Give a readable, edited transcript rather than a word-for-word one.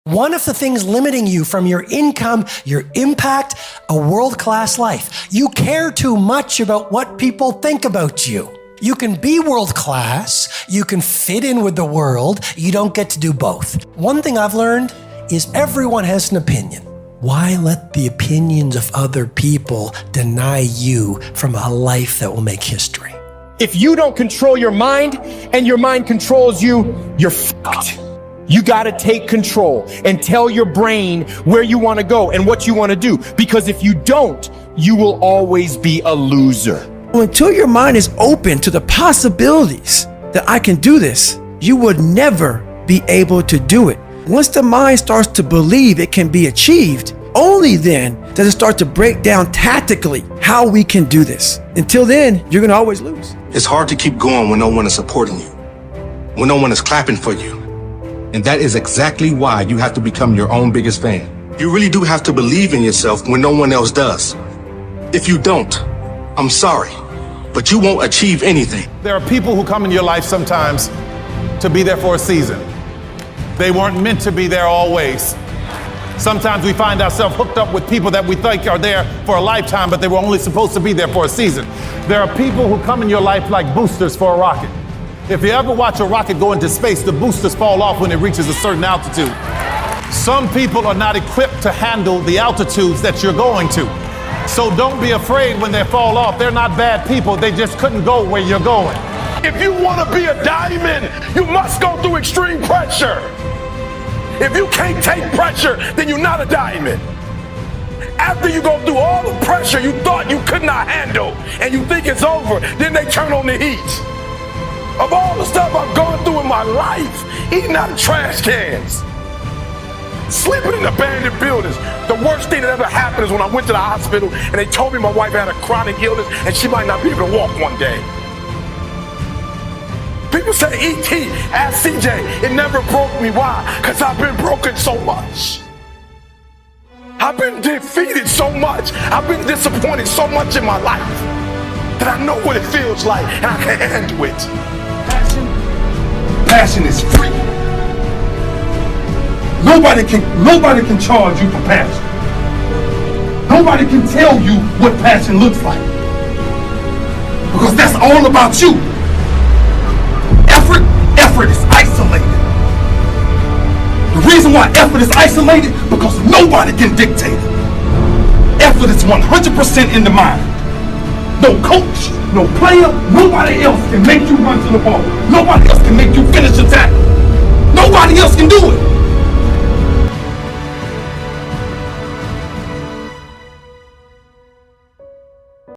One of the things limiting you from your income, your impact, a world-class life. You care too much about what people think about you. You can be world-class, you can fit in with the world, you don't get to do both. One thing I've learned is everyone has an opinion. Why let the opinions of other people deny you from a life that will make history? If you don't control your mind and your mind controls you, you're fucked. You got to take control and tell your brain where you want to go and what you want to do. Because if you don't, you will always be a loser. Until your mind is open to the possibilities that I can do this, you would never be able to do it. Once the mind starts to believe it can be achieved, only then does it start to break down tactically how we can do this. Until then, you're going to always lose. It's hard to keep going when no one is supporting you, when no one is clapping for you. And that is exactly why you have to become your own biggest fan. You really do have to believe in yourself when no one else does. If you don't, I'm sorry, but you won't achieve anything. There are people who come in your life sometimes to be there for a season. They weren't meant to be there always. Sometimes we find ourselves hooked up with people that we think are there for a lifetime, but they were only supposed to be there for a season. There are people who come in your life like boosters for a rocket. If you ever watch a rocket go into space, the boosters fall off when it reaches a certain altitude. Some people are not equipped to handle the altitudes that you're going to. So don't be afraid when they fall off. They're not bad people. They just couldn't go where you're going. If you want to be a diamond, you must go through extreme pressure. If you can't take pressure, then you're not a diamond. After you go through all the pressure you thought you could not handle and you think it's over, then they turn on the heat. Of all the stuff I've gone through in my life, eating out of trash cans, sleeping in abandoned buildings. The worst thing that ever happened is when I went to the hospital and they told me my wife had a chronic illness and she might not be able to walk one day. People say, E.T., ask CJ, it never broke me. Why? Because I've been broken so much. I've been defeated so much. I've been disappointed so much in my life that I know what it feels like and I can handle it. Passion is free. Nobody can charge you for passion. Nobody can tell you what passion looks like. Because that's all about you. Effort is isolated. The reason why effort is isolated, because nobody can dictate it. Effort is 100% in the mind. No coach, no player, nobody else can make you run to the ball. Nobody else can make you finish a tackle. Nobody else can do it.